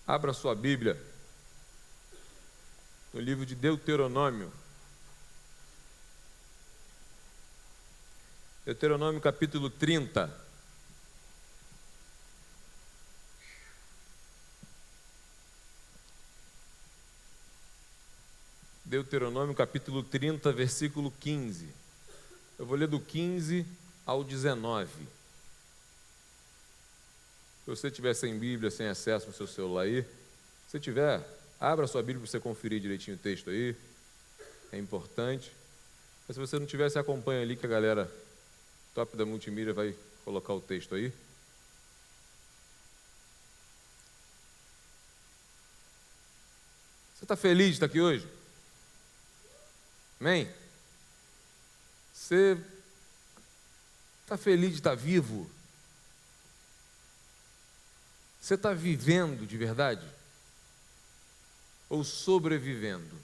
Abra sua Bíblia no livro de Deuteronômio. Deuteronômio capítulo 30. Deuteronômio capítulo 30, versículo 15. Eu vou ler do 15 ao 19. Se você tiver sem Bíblia, sem acesso no seu celular aí, se tiver, abra a sua Bíblia para você conferir direitinho o texto aí. É importante. Mas se você não tiver, você acompanha ali que a galera top da multimídia vai colocar o texto aí. Você está feliz de estar aqui hoje? Amém? Você está feliz de estar vivo? Você está vivendo de verdade? Ou sobrevivendo?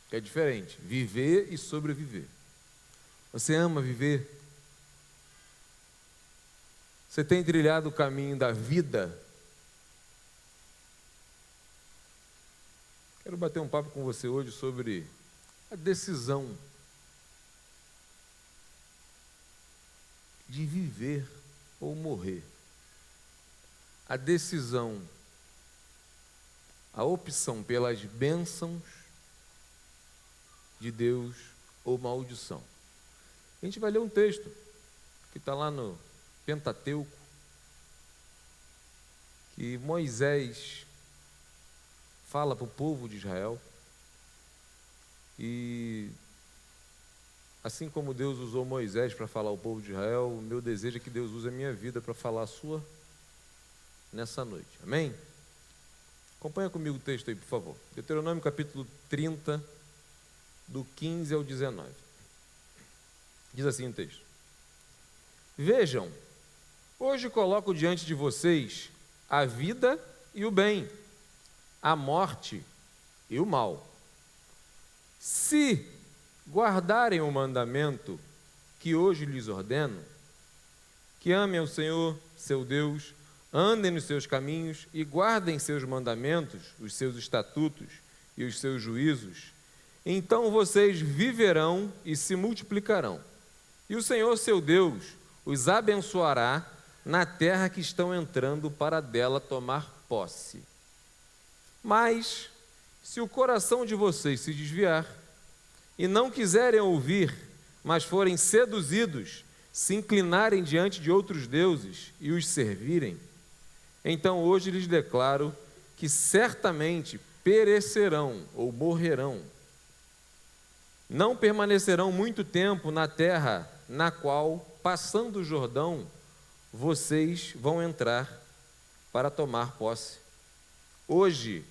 É diferente, viver e sobreviver. Você ama viver? Você tem trilhado o caminho da vida? Quero bater um papo com você hoje sobre a decisão de viver ou morrer. A decisão, a opção pelas bênçãos de Deus ou maldição. A gente vai ler um texto que está lá no Pentateuco, que Moisés fala para o povo de Israel, e assim como Deus usou Moisés para falar ao povo de Israel, o meu desejo é que Deus use a minha vida para falar a sua nessa noite, amém? Acompanha comigo o texto aí, por favor. Deuteronômio capítulo 30, do 15 ao 19. Diz assim o texto: Vejam, hoje coloco diante de vocês a vida e o bem, a morte e o mal. Se guardarem o mandamento que hoje lhes ordeno, que amem ao Senhor, seu Deus, andem nos seus caminhos e guardem seus mandamentos, os seus estatutos e os seus juízos, então vocês viverão e se multiplicarão. E o Senhor, seu Deus, os abençoará na terra que estão entrando para dela tomar posse. Mas, se o coração de vocês se desviar e não quiserem ouvir, mas forem seduzidos, se inclinarem diante de outros deuses e os servirem, então hoje lhes declaro que certamente perecerão ou morrerão. Não permanecerão muito tempo na terra na qual, passando o Jordão, vocês vão entrar para tomar posse. Hoje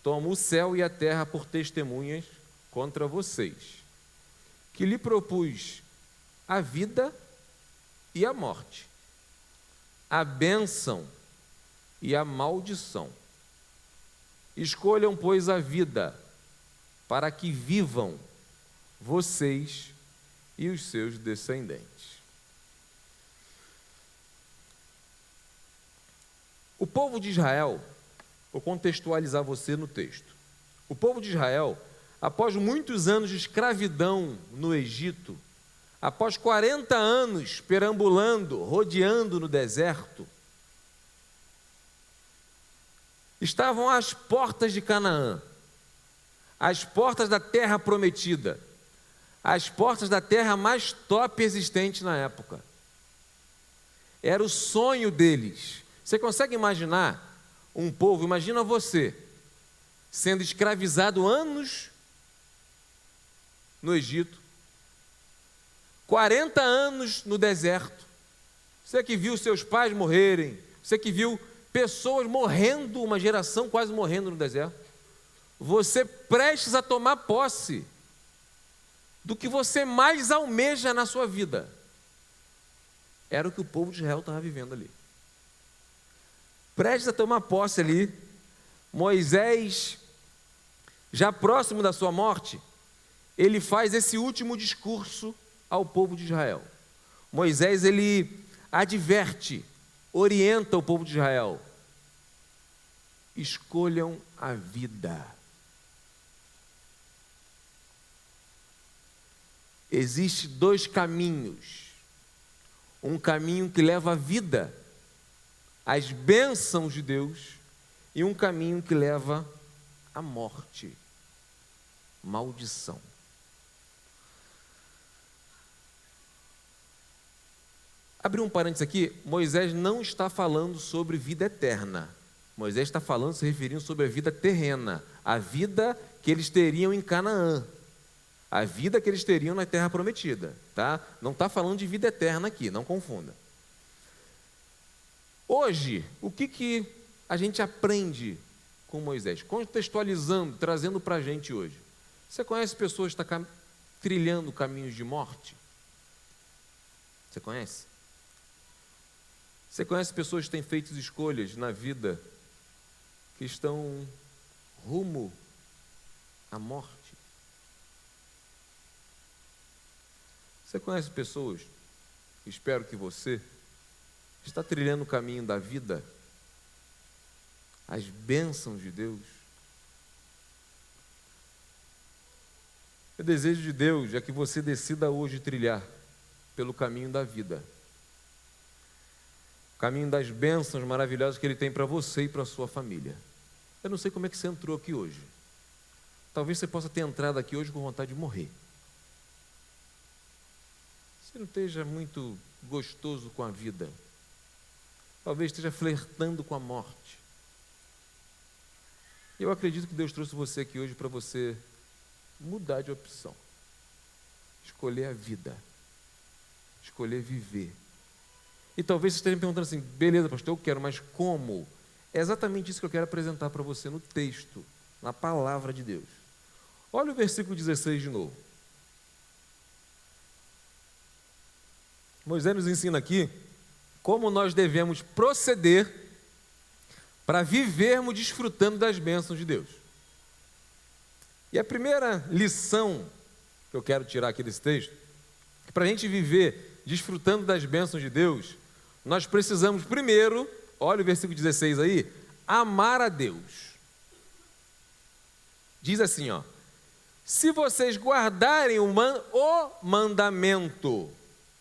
tomo o céu e a terra por testemunhas contra vocês, que lhe propus a vida e a morte, a bênção e a maldição. Escolham, pois, a vida, para que vivam vocês e os seus descendentes. O povo de Israel, vou contextualizar você no texto. O povo de Israel, após muitos anos de escravidão no Egito, após 40 anos perambulando, rodeando no deserto, estavam às portas de Canaã, às portas da terra prometida, às portas da terra mais top existente na época. Era o sonho deles. Você consegue imaginar um povo, imagina você, sendo escravizado anos no Egito, 40 anos no deserto, você que viu seus pais morrerem, você que viu pessoas morrendo, uma geração quase morrendo no deserto, você prestes a tomar posse do que você mais almeja na sua vida. Era o que o povo de Israel estava vivendo ali. Prestes a tomar posse ali, Moisés, já próximo da sua morte, ele faz esse último discurso ao povo de Israel. Moisés, ele adverte, orienta o povo de Israel. escolham a vida. Existem dois caminhos. Um caminho que leva à vida, às bênçãos de Deus, e um caminho que leva à morte, maldição. Abri um parênteses aqui, Moisés não está falando sobre vida eterna. Moisés está falando, se referindo sobre a vida terrena, a vida que eles teriam em Canaã, a vida que eles teriam na terra prometida, tá? Não está falando de vida eterna aqui, não confunda. Hoje, o que a gente aprende com Moisés? Contextualizando, trazendo para a gente hoje. Você conhece pessoas que estão trilhando caminhos de morte? Você conhece? Você conhece pessoas que têm feito escolhas na vida que estão rumo à morte? Você conhece pessoas, espero que você, está trilhando o caminho da vida, as bênçãos de Deus? O desejo de Deus é que você decida hoje trilhar pelo caminho da vida, o caminho das bênçãos maravilhosas que Ele tem para você e para a sua família. Eu não sei como é que você entrou aqui hoje. Talvez você possa ter entrado aqui hoje com vontade de morrer. Você não esteja muito gostoso com a vida. Talvez esteja flertando com a morte. Eu acredito que Deus trouxe você aqui hoje para você mudar de opção. Escolher a vida. Escolher viver. E talvez você esteja me perguntando assim, beleza, pastor, eu quero, mas como? É exatamente isso que eu quero apresentar para você no texto, na palavra de Deus. Olha o versículo 16 de novo. Moisés nos ensina aqui como nós devemos proceder para vivermos desfrutando das bênçãos de Deus. E a primeira lição que eu quero tirar aqui desse texto, é que para a gente viver desfrutando das bênçãos de Deus, nós precisamos primeiro, olha o versículo 16 aí, amar a Deus. Diz assim, ó, se vocês guardarem o mandamento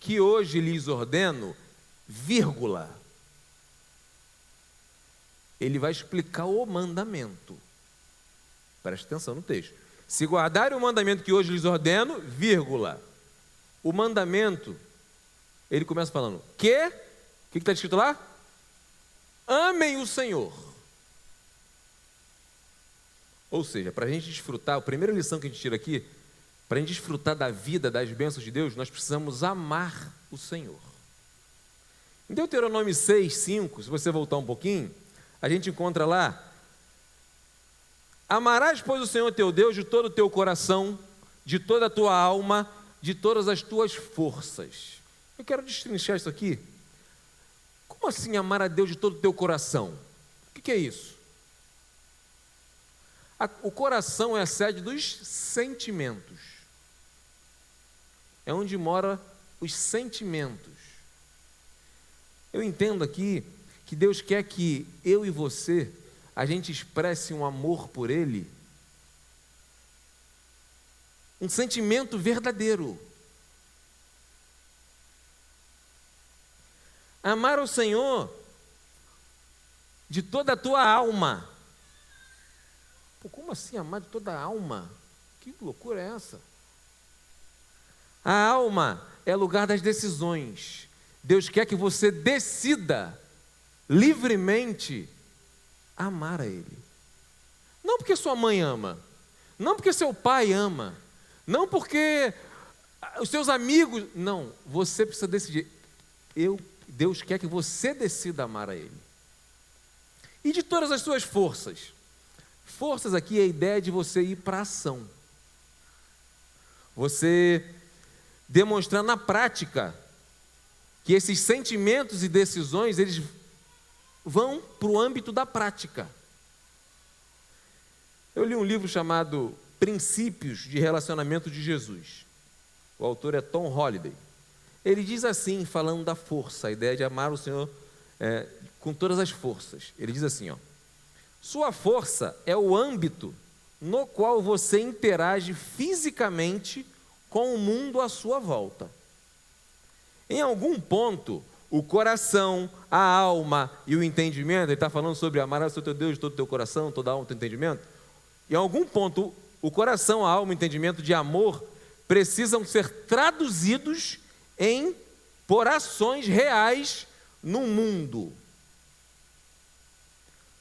que hoje lhes ordeno, vírgula, ele vai explicar o mandamento. Preste atenção no texto. Se guardarem o mandamento que hoje lhes ordeno, vírgula, o mandamento, ele começa falando, o que está escrito lá? Amem o Senhor. Ou seja, para a gente desfrutar, a primeira lição que a gente tira aqui, para a gente desfrutar da vida, das bênçãos de Deus, nós precisamos amar o Senhor. Em Deuteronômio 6:5, se você voltar um pouquinho, a gente encontra lá, amarás, pois, o Senhor teu Deus de todo o teu coração, de toda a tua alma, de todas as tuas forças. Eu quero destrinchar isso aqui. Como assim amar a Deus de todo o teu coração? O que é isso? O coração é a sede dos sentimentos. É onde mora os sentimentos. Eu entendo aqui que Deus quer que eu e você, a gente expresse um amor por Ele, um sentimento verdadeiro. Amar o Senhor de toda a tua alma. Pô, como assim amar de toda a alma? Que loucura é essa? A alma é lugar das decisões. Deus quer que você decida livremente amar a Ele. Não porque sua mãe ama, não porque seu pai ama, não porque os seus amigos, não, você precisa decidir. Deus quer que você decida amar a Ele. E de todas as suas forças. Forças aqui é a ideia de você ir para a ação. Você demonstrar na prática que esses sentimentos e decisões, eles vão para o âmbito da prática. Eu li um livro chamado Princípios de Relacionamento de Jesus. O autor é Tom Holliday. Ele diz assim, falando da força, a ideia de amar o Senhor com todas as forças. Ele diz assim, ó, Sua força é o âmbito no qual você interage fisicamente com o mundo à sua volta. Em algum ponto, o coração, a alma e o entendimento, ele está falando sobre amar o seu Deus de todo o teu coração, toda a alma e todo o entendimento. Em algum ponto, o coração, a alma e o entendimento de amor precisam ser traduzidos por ações reais no mundo.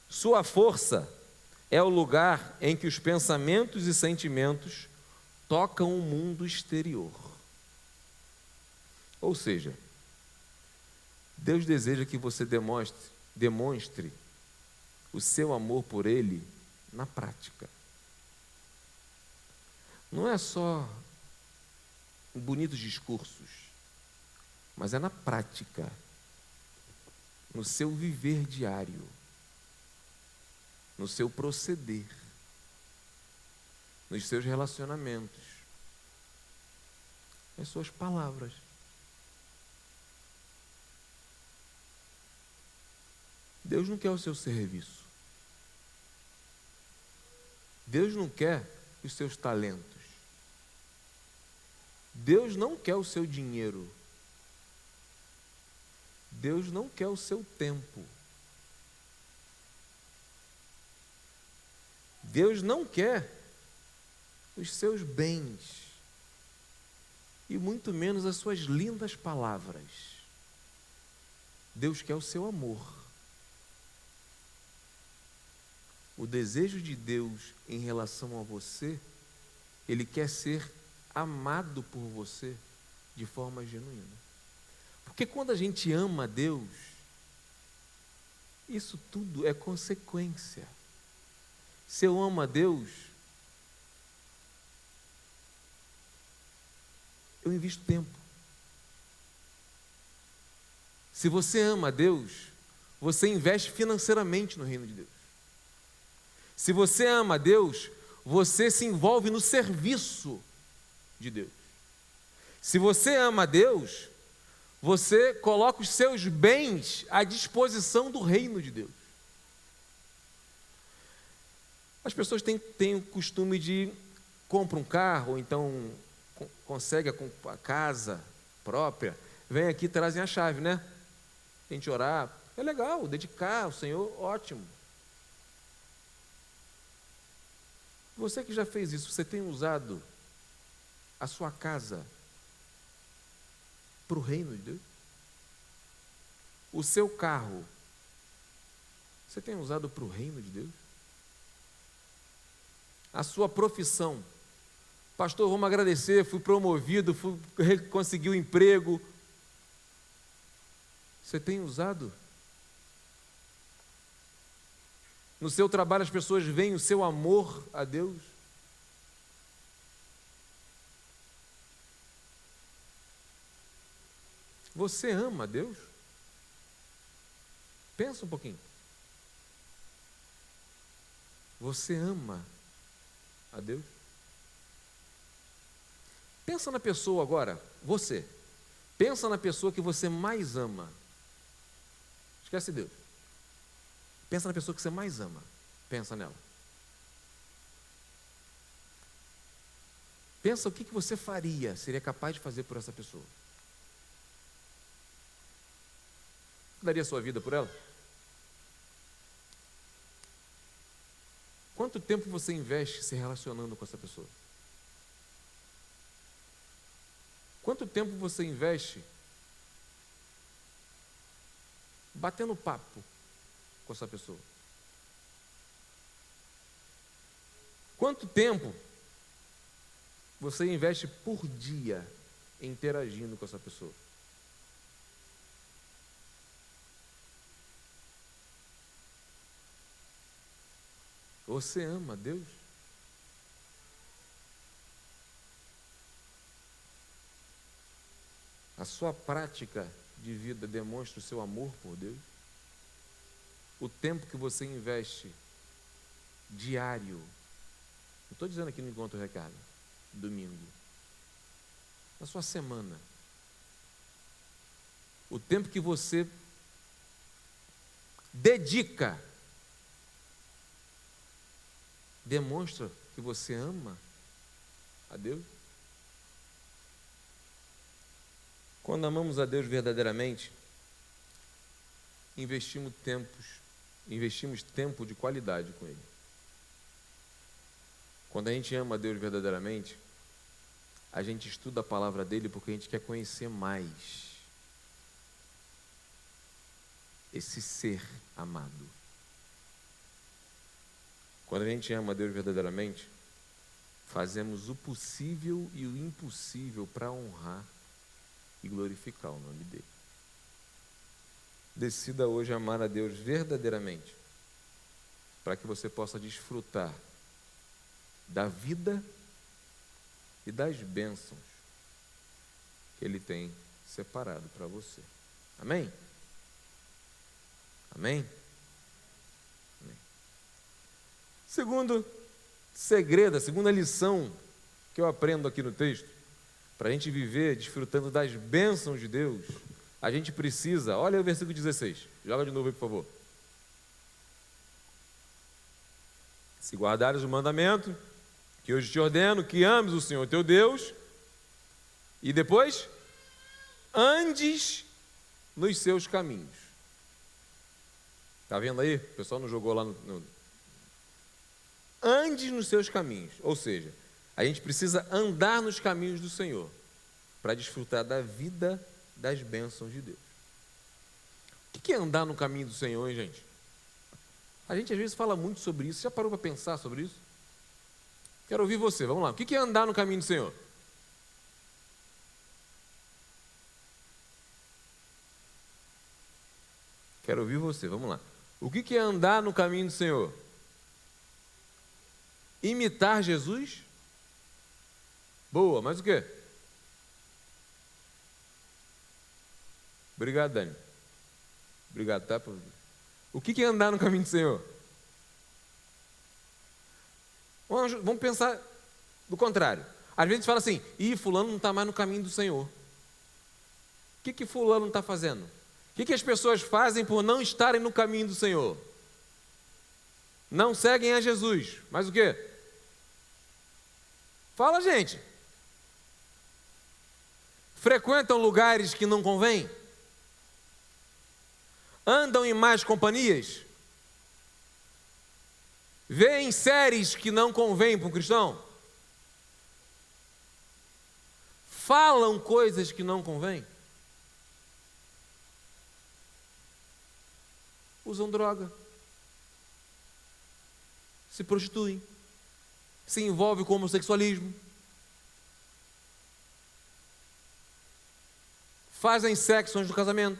Sua força é o lugar em que os pensamentos e sentimentos tocam o mundo exterior. Ou seja, Deus deseja que você demonstre o seu amor por Ele na prática. Não é só bonitos discursos, mas é na prática, no seu viver diário, no seu proceder, nos seus relacionamentos, nas suas palavras. Deus não quer o seu serviço. Deus não quer os seus talentos. Deus não quer o seu dinheiro. Deus não quer o seu tempo. Deus não quer os seus bens. E muito menos as suas lindas palavras. Deus quer o seu amor. O desejo de Deus em relação a você, Ele quer ser amado por você de forma genuína. Porque quando a gente ama a Deus, isso tudo é consequência. Se eu amo a Deus, eu invisto tempo. Se você ama a Deus, você investe financeiramente no reino de Deus. Se você ama a Deus, você se envolve no serviço de Deus. Se você ama a Deus, você coloca os seus bens à disposição do reino de Deus. As pessoas têm o costume de comprar um carro, ou então consegue a casa própria, vem aqui e trazem a chave, né? Tem que orar, é legal, dedicar ao Senhor, ótimo. Você que já fez isso, você tem usado a sua casa para o reino de Deus? O seu carro, você tem usado para o reino de Deus? A sua profissão, pastor, vamos agradecer, fui promovido, consegui um emprego. Você tem usado? No seu trabalho as pessoas veem o seu amor a Deus? Você ama a Deus? Pensa um pouquinho. Você ama a Deus? Pensa na pessoa agora, você. Pensa na pessoa que você mais ama. Esquece Deus. Pensa na pessoa que você mais ama. Pensa nela. Pensa o que você faria, seria capaz de fazer por essa pessoa. Você daria a sua vida por ela? Quanto tempo você investe se relacionando com essa pessoa? Quanto tempo você investe batendo papo com essa pessoa? Quanto tempo você investe por dia interagindo com essa pessoa? Você ama Deus? A sua prática de vida demonstra o seu amor por Deus? O tempo que você investe diário, não estou dizendo aqui no Encontro Recado, domingo, na sua semana, o tempo que você dedica demonstra que você ama a Deus? Quando amamos a Deus verdadeiramente, investimos tempo de qualidade com Ele. Quando a gente ama a Deus verdadeiramente, a gente estuda a palavra dEle porque a gente quer conhecer mais esse ser amado. Quando a gente ama a Deus verdadeiramente, fazemos o possível e o impossível para honrar e glorificar o nome dEle. Decida hoje amar a Deus verdadeiramente, para que você possa desfrutar da vida e das bênçãos que Ele tem separado para você. Amém? Amém? Amém. Segundo segredo, a segunda lição que eu aprendo aqui no texto, para a gente viver desfrutando das bênçãos de Deus, a gente precisa, olha o versículo 16, joga de novo aí, por favor. Se guardares o mandamento, que hoje te ordeno, que ames o Senhor teu Deus, e depois, andes nos seus caminhos. Está vendo aí? O pessoal não jogou lá no... Andes nos seus caminhos, ou seja, a gente precisa andar nos caminhos do Senhor, para desfrutar da vida, das bênçãos de Deus. O que é andar no caminho do Senhor, hein, gente? A gente às vezes fala muito sobre isso, já parou para pensar sobre isso? Quero ouvir você, vamos lá. O que é andar no caminho do Senhor? Quero ouvir você, vamos lá. O que é andar no caminho do Senhor? Imitar Jesus? Boa, mas o quê? Obrigado, Dani. Obrigado, tá? O que é andar no caminho do Senhor? Vamos pensar do contrário. Às vezes a gente fala assim, fulano não está mais no caminho do Senhor. O que fulano não está fazendo? O que as pessoas fazem por não estarem no caminho do Senhor? Não seguem a Jesus. Mas o quê? Fala, gente. Frequentam lugares que não convêm? Andam em más companhias? Vêem séries que não convêm para um cristão? Falam coisas que não convêm? Usam droga, se prostituem, se envolvem com homossexualismo, fazem sexo antes do casamento.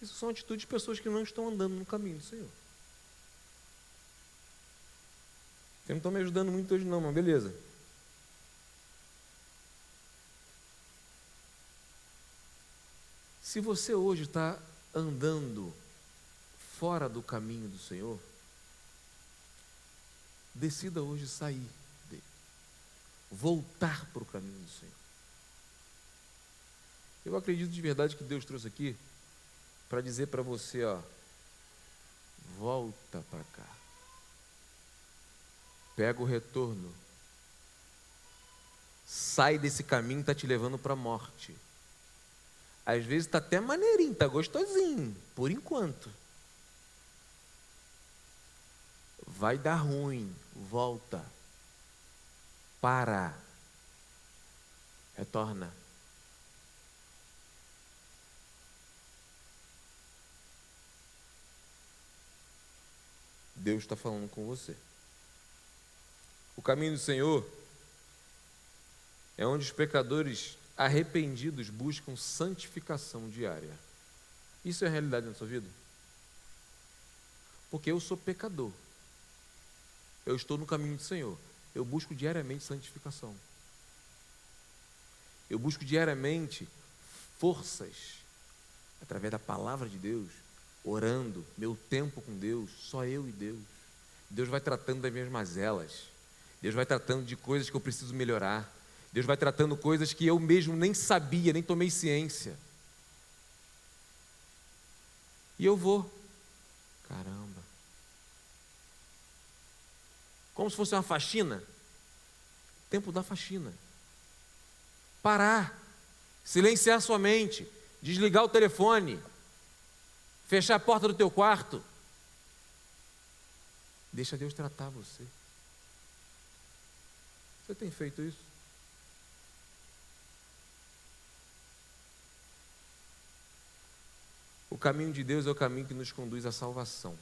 Isso são atitudes de pessoas que não estão andando no caminho do Senhor. Vocês não estão me ajudando muito hoje não, mas beleza. Se você hoje está andando fora do caminho do Senhor, decida hoje sair dele, voltar para o caminho do Senhor. Eu acredito de verdade que Deus trouxe aqui para dizer para você, volta para cá, pega o retorno, sai desse caminho que está te levando para a morte. Às vezes está até maneirinho, está gostosinho, por enquanto. Vai dar ruim, volta, para, retorna. Deus está falando com você. O caminho do Senhor é onde os pecadores arrependidos buscam santificação diária. Isso é a realidade na sua vida? Porque eu sou pecador. Eu estou no caminho do Senhor. Eu busco diariamente santificação. Eu busco diariamente forças, através da palavra de Deus, orando, meu tempo com Deus, só eu e Deus. Deus vai tratando das minhas mazelas. Deus vai tratando de coisas que eu preciso melhorar. Deus vai tratando coisas que eu mesmo nem sabia, nem tomei ciência. E eu vou. Caramba. como se fosse uma faxina. Tempo da faxina. Parar, silenciar sua mente, desligar o telefone, fechar a porta do teu quarto. Deixa Deus tratar você. Você tem feito isso? O caminho de Deus é o caminho que nos conduz à salvação.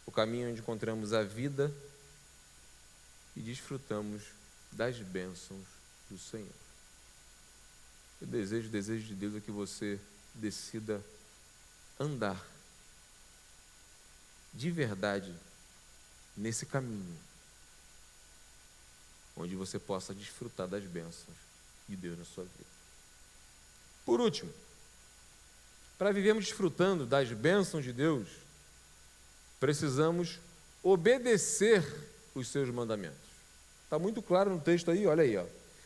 O caminho onde encontramos a vida e desfrutamos das bênçãos do Senhor. O desejo de Deus é que você decida andar de verdade nesse caminho, onde você possa desfrutar das bênçãos de Deus na sua vida. Por último, para vivermos desfrutando das bênçãos de Deus, precisamos obedecer os seus mandamentos. Está muito claro no texto aí, olha aí, ó.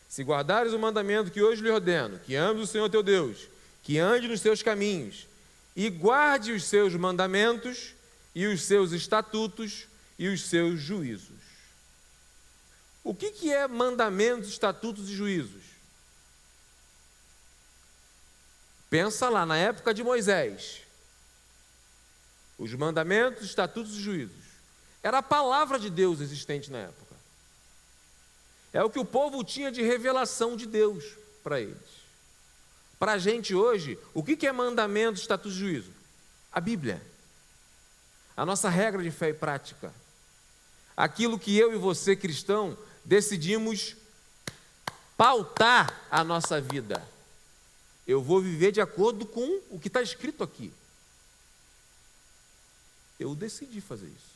Se guardares o mandamento que hoje lhe ordeno, que ames o Senhor teu Deus, que ande nos seus caminhos, e guarde os seus mandamentos, e os seus estatutos, e os seus juízos. O que é mandamentos, estatutos e juízos? Pensa lá, na época de Moisés. Os mandamentos, estatutos e juízos. Era a palavra de Deus existente na época. É o que o povo tinha de revelação de Deus para eles. Para a gente hoje, o que é mandamento, estatuto e juízo? A Bíblia. A nossa regra de fé e prática. Aquilo que eu e você, cristão, decidimos pautar a nossa vida. Eu vou viver de acordo com o que está escrito aqui. Eu decidi fazer isso.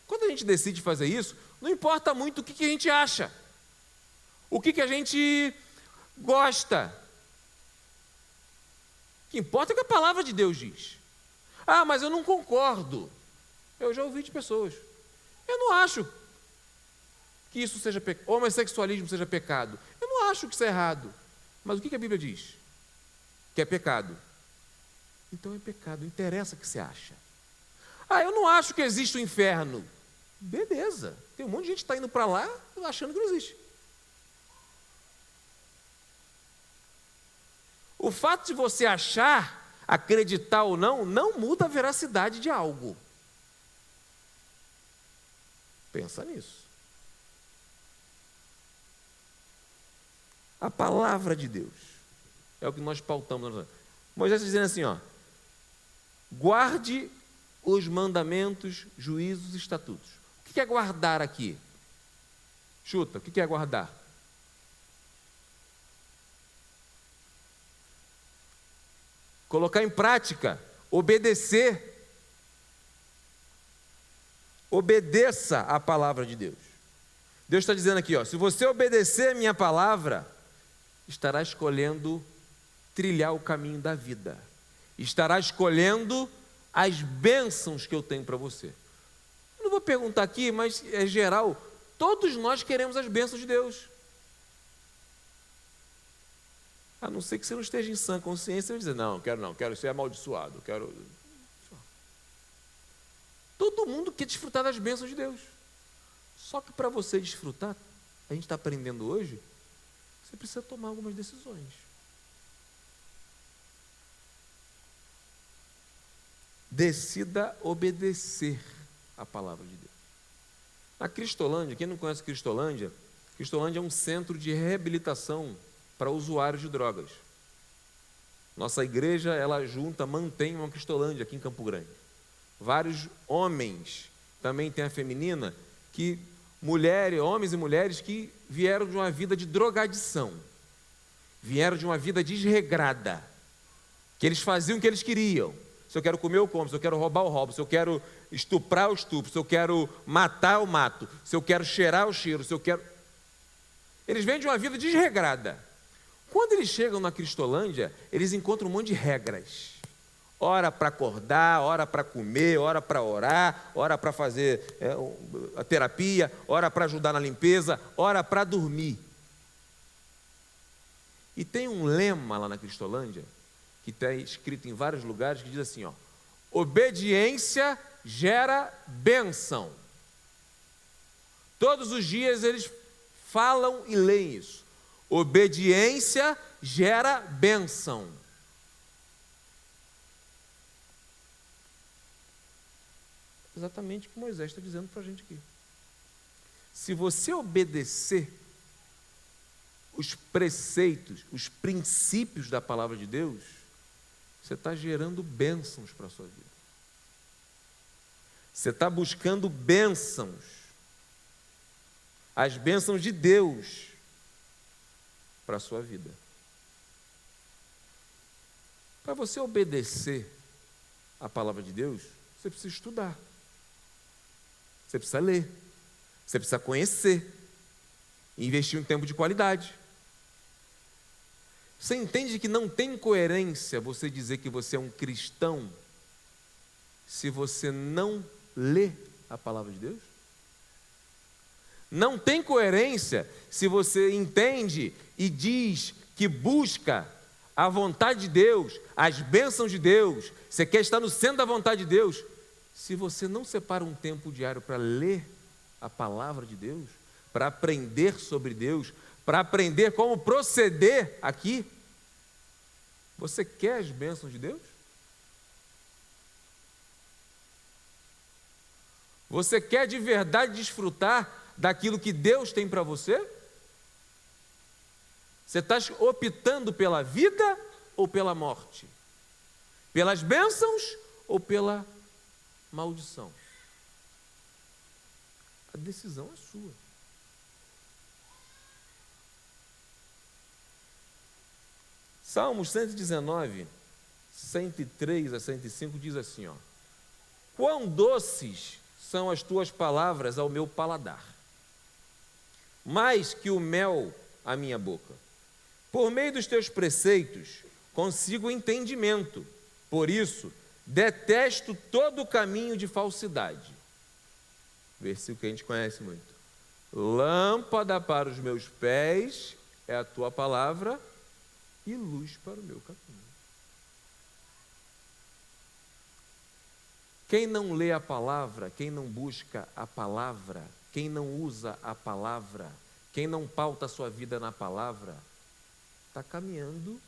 Quando a gente decide fazer isso, não importa muito o que a gente acha, o que a gente gosta. O que importa é o que a palavra de Deus diz. Ah, mas eu não concordo. Eu já ouvi de pessoas. Eu não acho que isso seja pecado, homossexualismo seja pecado. Eu não acho que isso é errado. Mas o que a Bíblia diz? Que é pecado. Então é pecado, não interessa o que você acha. Ah, eu não acho que existe o inferno. Beleza, tem um monte de gente que está indo para lá achando que não existe. O fato de você achar, acreditar ou não, não muda a veracidade de algo. Pensa nisso. A palavra de Deus é o que nós pautamos. Moisés está dizendo assim, ó, guarde os mandamentos, juízos e estatutos. O que é guardar aqui? Chuta, o que é guardar? Colocar em prática, obedecer. Obedeça a palavra de Deus. Deus está dizendo aqui, ó, se você obedecer a minha palavra, estará escolhendo trilhar o caminho da vida. Estará escolhendo as bênçãos que eu tenho para você. Eu não vou perguntar aqui, mas é geral. Todos nós queremos as bênçãos de Deus. A não ser que você não esteja em sã consciência e dizer, não, quero ser amaldiçoado, quero... Todo mundo quer desfrutar das bênçãos de Deus. Só que para você desfrutar, a gente está aprendendo hoje, você precisa tomar algumas decisões. Decida obedecer a palavra de Deus. Na Cristolândia, quem não conhece Cristolândia, Cristolândia é um centro de reabilitação para usuários de drogas. Nossa igreja, ela mantém uma Cristolândia aqui em Campo Grande. Vários homens, também tem a feminina, homens e mulheres que vieram de uma vida de drogadição, vieram de uma vida desregrada, que eles faziam o que eles queriam. Se eu quero comer, eu como. Se eu quero roubar, eu roubo. Se eu quero estuprar, eu estupro. Se eu quero matar, eu mato. Se eu quero cheirar, eu cheiro. Se eu quero... Eles vêm de uma vida desregrada. Quando eles chegam na Cristolândia, eles encontram um monte de regras. Hora para acordar, hora para comer, hora para orar, hora para fazer a terapia, hora para ajudar na limpeza, hora para dormir. E tem um lema lá na Cristolândia, que está escrito em vários lugares, que diz assim, ó, obediência gera bênção. Todos os dias eles falam e leem isso. Obediência gera bênção. Exatamente o que Moisés está dizendo para a gente aqui. Se você obedecer os preceitos, os princípios da palavra de Deus, você está gerando bênçãos para a sua vida. Você está buscando bênçãos. As bênçãos de Deus para a sua vida. Para você obedecer a palavra de Deus, você precisa estudar. Você precisa ler. Você precisa conhecer. E investir um tempo de qualidade. Você entende que não tem coerência você dizer que você é um cristão se você não lê a palavra de Deus? Não tem coerência se você entende e diz que busca a vontade de Deus, as bênçãos de Deus, você quer estar no centro da vontade de Deus, se você não separa um tempo diário para ler a palavra de Deus, para aprender sobre Deus, para aprender como proceder aqui. Você quer as bênçãos de Deus? Você quer de verdade desfrutar daquilo que Deus tem para você? Você está optando pela vida ou pela morte? Pelas bênçãos ou pela maldição? A decisão é sua. Salmos 119, 103 a 105 diz assim, ó: quão doces são as tuas palavras ao meu paladar, mais que o mel à minha boca. Por meio dos teus preceitos consigo entendimento, por isso detesto todo o caminho de falsidade. Versículo que a gente conhece muito. Lâmpada para os meus pés é a tua palavra e luz para o meu caminho. Quem não lê a palavra, quem não busca a palavra, quem não usa a palavra, quem não pauta a sua vida na palavra, está caminhando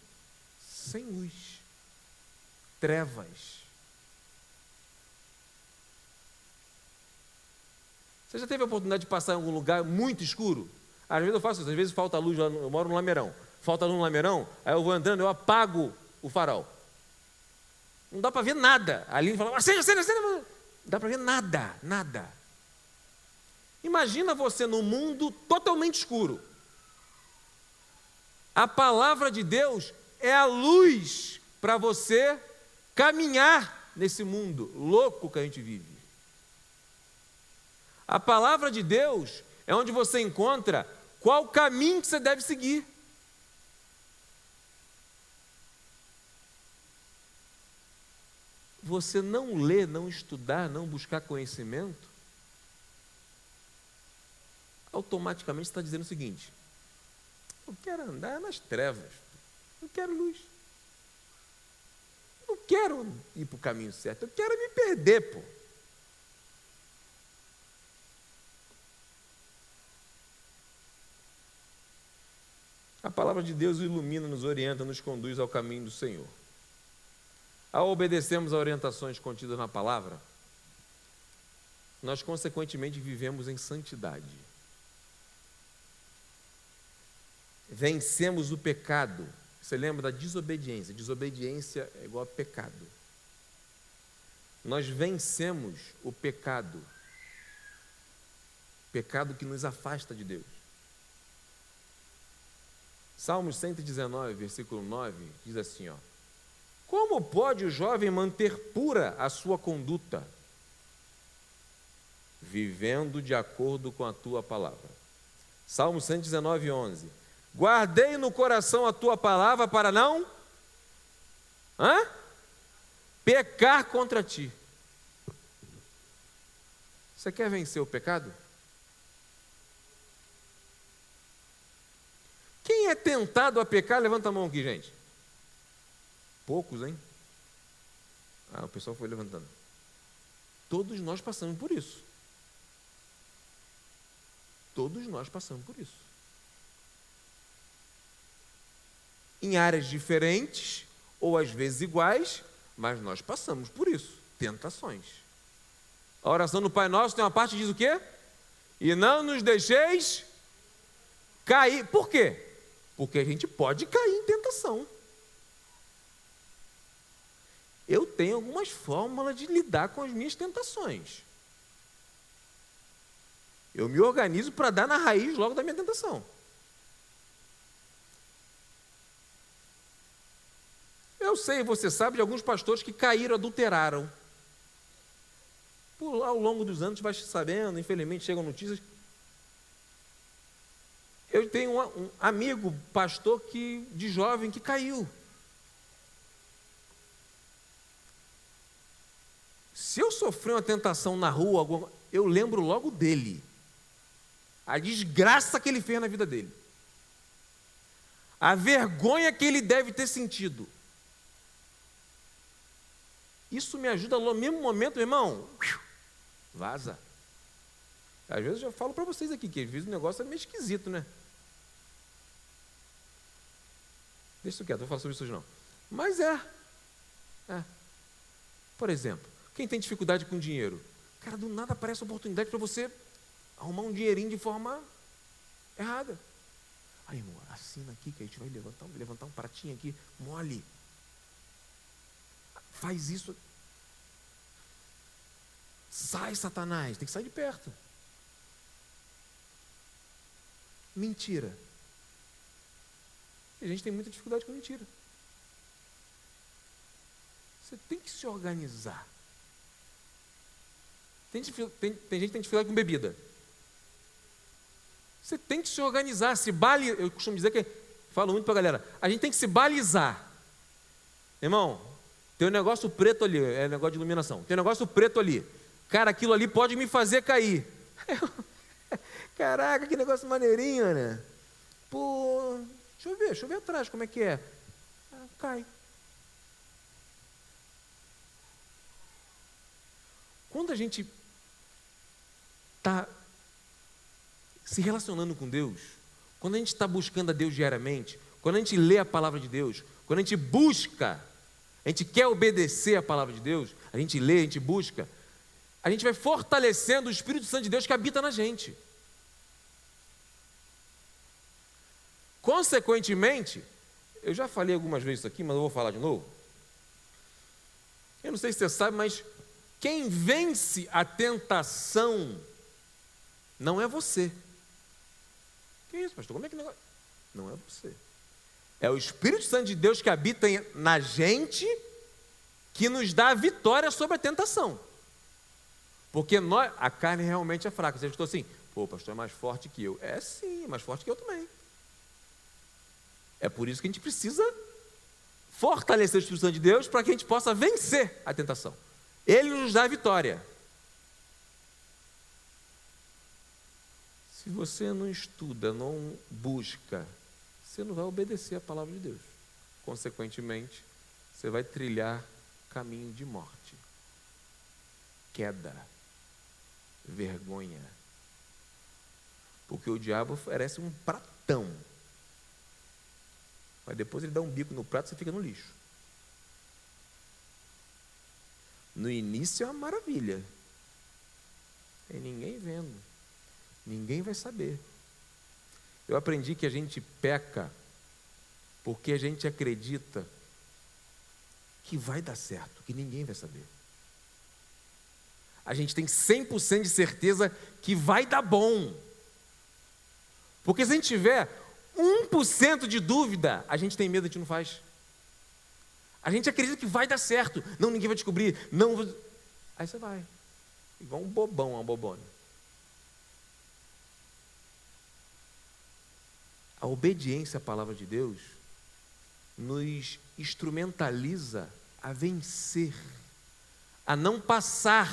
sem luz, trevas. Você já teve a oportunidade de passar em algum lugar muito escuro? Às vezes eu faço isso, às vezes falta luz, eu moro no Lameirão, falta luz no Lameirão, aí eu vou andando, eu apago o farol. Não dá para ver nada. Ali ele fala, acende, não dá para ver nada, nada. Imagina você num mundo totalmente escuro. A palavra de Deus é a luz para você caminhar nesse mundo louco que a gente vive. A palavra de Deus é onde você encontra qual caminho que você deve seguir. Você não ler, não estudar, não buscar conhecimento, automaticamente está dizendo o seguinte: eu quero andar nas trevas, não quero luz, não quero ir para o caminho certo, eu quero me perder, pô. A palavra de Deus ilumina, nos orienta, nos conduz ao caminho do Senhor. Ao obedecermos a orientações contidas na palavra, nós consequentemente vivemos em santidade. Vencemos o pecado. Você lembra da desobediência? Desobediência é igual a pecado. Nós vencemos o pecado. Pecado que nos afasta de Deus. Salmos 119, versículo 9, diz assim, ó: como pode o jovem manter pura a sua conduta? Vivendo de acordo com a tua palavra. Salmo 119, 11. Guardei no coração a tua palavra para não pecar contra ti. Você quer vencer o pecado? Quem é tentado a pecar, levanta a mão aqui, gente. Poucos, hein? O pessoal foi levantando. Todos nós passamos por isso. Todos nós passamos por isso. Em áreas diferentes, ou às vezes iguais, mas nós passamos por isso. Tentações. A oração do Pai Nosso tem uma parte que diz o quê? E não nos deixeis cair. Por quê? Porque a gente pode cair em tentação. Eu tenho algumas fórmulas de lidar com as minhas tentações. Eu me organizo para dar na raiz logo da minha tentação. Eu sei, você sabe, de alguns pastores que caíram, adulteraram. Ao longo dos anos, vai sabendo, infelizmente, chegam notícias. Eu tenho um amigo, pastor, de jovem, que caiu. Se eu sofrer uma tentação na rua, eu lembro logo dele. A desgraça que ele fez na vida dele. A vergonha que ele deve ter sentido. Isso me ajuda no mesmo momento, meu irmão. Vaza. Às vezes eu já falo para vocês aqui, que às vezes o negócio é meio esquisito, né? Deixa isso quieto, não vou falar sobre isso hoje não. Mas é. Por exemplo, quem tem dificuldade com dinheiro? Cara, do nada aparece oportunidade para você arrumar um dinheirinho de forma errada. Aí, irmão, assina aqui que a gente vai levantar um pratinho aqui, mole. Faz isso. Sai, Satanás, tem que sair de perto. Mentira. E a gente tem muita dificuldade com mentira. Você tem que se organizar. Tem gente que tem dificuldade com bebida. Você tem que se organizar, eu costumo dizer falo muito para a galera, a gente tem que se balizar. Irmão, tem um negócio preto ali, é negócio de iluminação, tem um negócio preto ali. Cara, aquilo ali pode me fazer cair. Caraca, que negócio maneirinho, né? Pô, deixa eu ver atrás como é que é. Cai. Quando a gente está se relacionando com Deus, quando a gente está buscando a Deus diariamente, quando a gente lê a palavra de Deus, quando a gente busca, a gente quer obedecer a palavra de Deus, a gente lê, a gente busca, a gente vai fortalecendo o Espírito Santo de Deus que habita na gente. Consequentemente, eu já falei algumas vezes isso aqui, mas eu vou falar de novo. Eu não sei se você sabe, mas quem vence a tentação não é você. Que isso, pastor? Como é que negócio? Não é você. É o Espírito Santo de Deus que habita na gente que nos dá a vitória sobre a tentação. Porque a carne realmente é fraca. Você estou assim, pô, o pastor é mais forte que eu. É sim, é mais forte que eu também. É por isso que a gente precisa fortalecer o Espírito Santo de Deus para que a gente possa vencer a tentação. Ele nos dá a vitória. Se você não estuda, não busca, você não vai obedecer a palavra de Deus. Consequentemente, você vai trilhar caminho de morte, queda, vergonha. Porque o diabo oferece um pratão, mas depois ele dá um bico no prato e você fica no lixo. No início é uma maravilha. Tem ninguém vendo. Ninguém vai saber. Eu aprendi que a gente peca porque a gente acredita que vai dar certo, que ninguém vai saber. A gente tem 100% de certeza que vai dar bom. Porque se a gente tiver 1% de dúvida, a gente tem medo, a gente não faz. A gente acredita que vai dar certo. Não, ninguém vai descobrir. Não. Aí você vai. Igual um bobão, uma bobona. A obediência à palavra de Deus nos instrumentaliza a vencer, a não passar.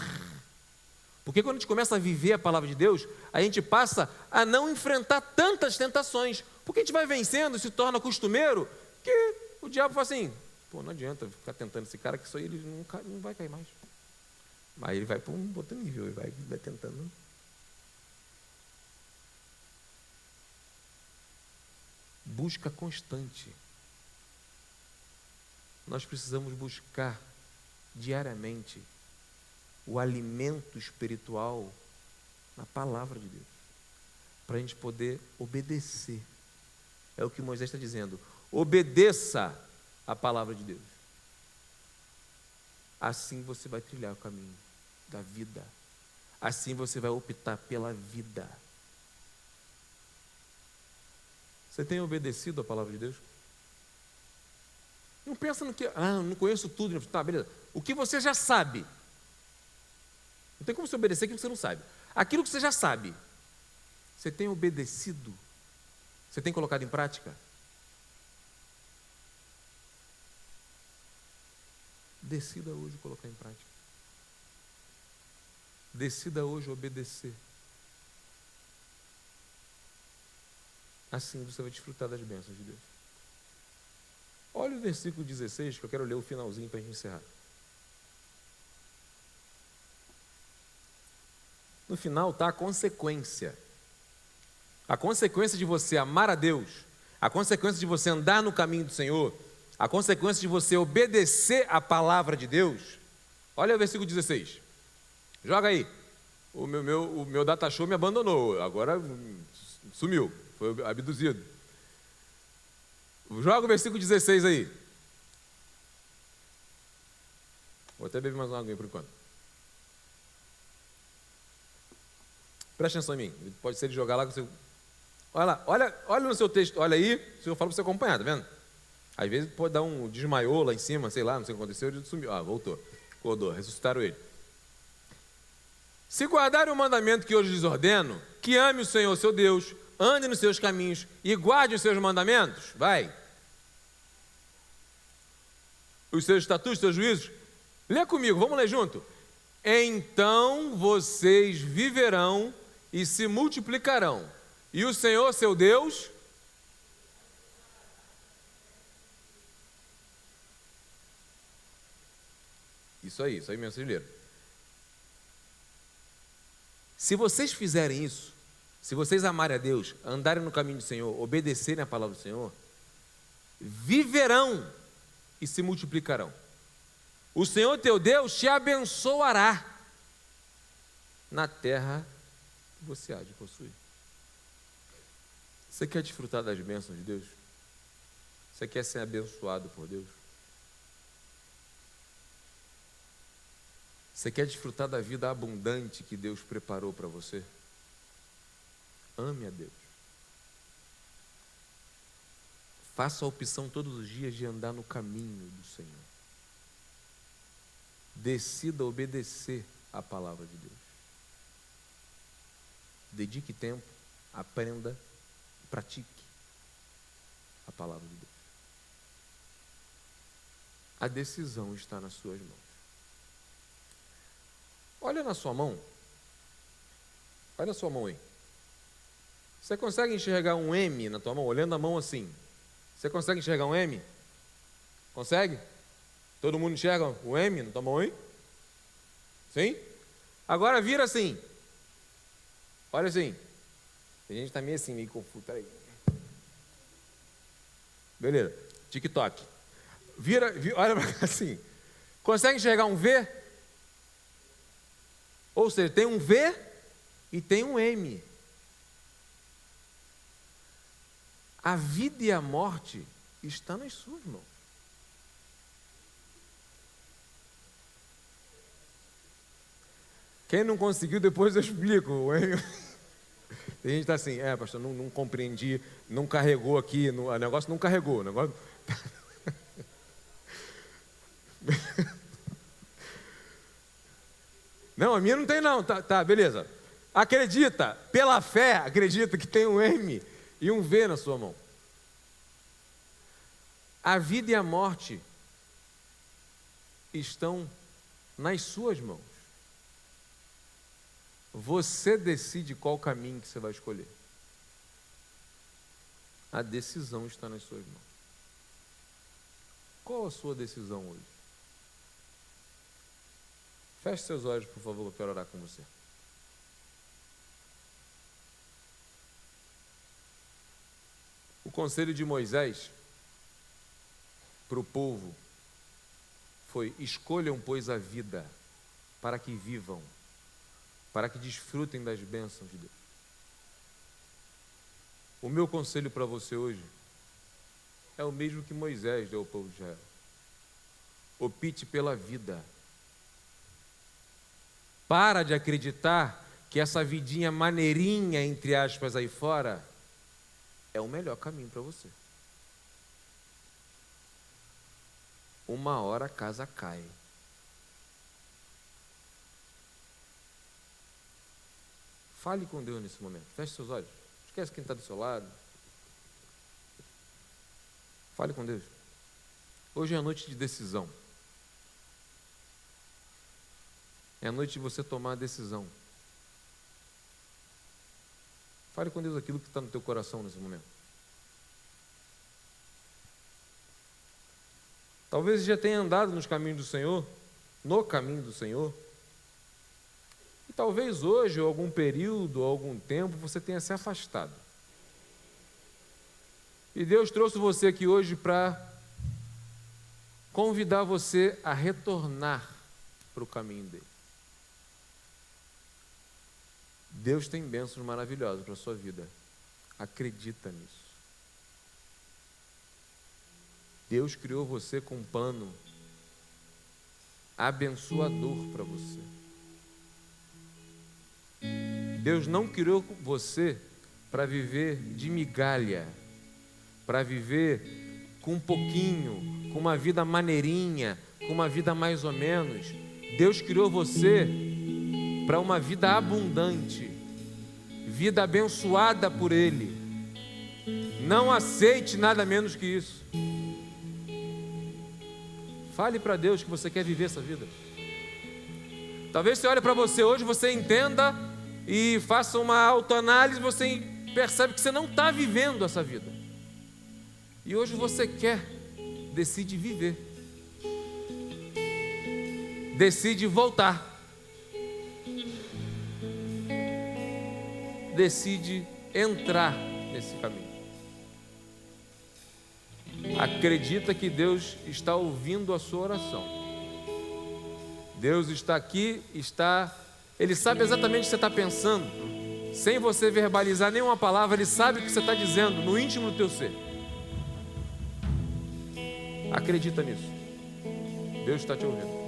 Porque quando a gente começa a viver a palavra de Deus, a gente passa a não enfrentar tantas tentações. Porque a gente vai vencendo, se torna costumeiro, que o diabo fala assim, pô, não adianta ficar tentando esse cara, que isso aí ele não vai cair mais. Mas ele vai para um outro nível, ele vai tentando. busca constante. Nós precisamos buscar diariamente o alimento espiritual na palavra de Deus, para a gente poder obedecer. É o que Moisés está dizendo: obedeça a palavra de Deus. Assim você vai trilhar o caminho da vida. Assim você vai optar pela vida. Você tem obedecido a palavra de Deus? Não pensa no que, não conheço tudo. Tá, beleza. O que você já sabe. Não tem como você obedecer aquilo que você não sabe. Aquilo que você já sabe, você tem obedecido? Você tem colocado em prática? Decida hoje colocar em prática. Decida hoje obedecer. Assim você vai desfrutar das bênçãos de Deus. Olha o versículo 16, que eu quero ler o finalzinho para a gente encerrar. No final está a consequência. A consequência de você amar a Deus, a consequência de você andar no caminho do Senhor, a consequência de você obedecer a palavra de Deus. Olha o versículo 16. Joga aí. O meu data show me abandonou. Agora sumiu. Foi abduzido. Joga o versículo 16 aí. Vou até beber mais uma água por enquanto. Presta atenção em mim. Pode ser de jogar lá com você. Olha lá, olha no seu texto, olha aí, se eu falo para você acompanhar, tá vendo? Às vezes pode dar um desmaiou lá em cima, sei lá, não sei o que aconteceu, ele sumiu. Voltou. Acordou, ressuscitaram ele. Se guardarem o mandamento que hoje lhes ordeno, que ame o Senhor seu Deus, ande nos seus caminhos e guarde os seus mandamentos, vai. Os seus estatutos, os seus juízos. Lê comigo, vamos ler junto. Então vocês viverão e se multiplicarão. E o Senhor, seu Deus, isso aí mensageiro. Se vocês fizerem isso, se vocês amarem a Deus, andarem no caminho do Senhor, obedecerem a palavra do Senhor, viverão e se multiplicarão. O Senhor teu Deus te abençoará na terra que você há de possuir. Você quer desfrutar das bênçãos de Deus? Você quer ser abençoado por Deus? Você quer desfrutar da vida abundante que Deus preparou para você? Ame a Deus. Faça a opção todos os dias de andar no caminho do Senhor. Decida obedecer à palavra de Deus. Dedique tempo, aprenda, pratique a palavra de Deus. A decisão está nas suas mãos. Olha na sua mão. Olha a sua mão aí. Você consegue enxergar um M na tua mão? Olhando a mão assim. Você consegue enxergar um M? Consegue? Todo mundo enxerga o M na tua mão aí? Sim? Agora vira assim. Olha assim. Tem gente que está meio assim, meio confuso. Peraí. Beleza. TikTok. Olha para cá assim. Consegue enxergar um V? Ou seja, tem um V e tem um M. A vida e a morte estão nas suas mãos. Quem não conseguiu, depois eu explico. Tem gente que está assim, pastor, não compreendi, não carregou aqui, o negócio não carregou. O negócio... Não, a minha não tem não, tá, beleza. Acredita, pela fé, acredita que tem um M e um V na sua mão. A vida e a morte estão nas suas mãos. Você decide qual caminho que você vai escolher. A decisão está nas suas mãos. Qual a sua decisão hoje? Feche seus olhos, por favor, eu quero orar com você. O conselho de Moisés para o povo foi: escolham, pois, a vida, para que vivam, para que desfrutem das bênçãos de Deus. O meu conselho para você hoje é o mesmo que Moisés deu ao povo de Israel. Opte pela vida. Para de acreditar que essa vidinha maneirinha, entre aspas, aí fora, é o melhor caminho para você. Uma hora a casa cai. Fale com Deus nesse momento. Feche seus olhos. Esquece quem está do seu lado. Fale com Deus. Hoje é a noite de decisão. É a noite de você tomar a decisão. Fale com Deus aquilo que está no teu coração nesse momento. Talvez você já tenha andado nos caminhos do Senhor, no caminho do Senhor. E talvez hoje, ou algum período, ou algum tempo, você tenha se afastado. E Deus trouxe você aqui hoje para convidar você a retornar para o caminho dele. Deus tem bênçãos maravilhosas para a sua vida. Acredita nisso. Deus criou você com um plano abençoador para você. Deus não criou você para viver de migalha, para viver com um pouquinho, com uma vida maneirinha, com uma vida mais ou menos. Deus criou você para uma vida abundante, vida abençoada por Ele. Não aceite nada menos que isso. Fale para Deus que você quer viver essa vida. Talvez você olhe para você hoje, você entenda e faça uma autoanálise, você percebe que você não está vivendo essa vida. E hoje você decide viver. Decide voltar. Decide entrar nesse caminho. Acredita que Deus está ouvindo a sua oração. Deus está aqui, Ele sabe exatamente o que você está pensando. Sem você verbalizar nenhuma palavra, Ele sabe o que você está dizendo no íntimo do teu ser. Acredita nisso. Deus está te ouvindo.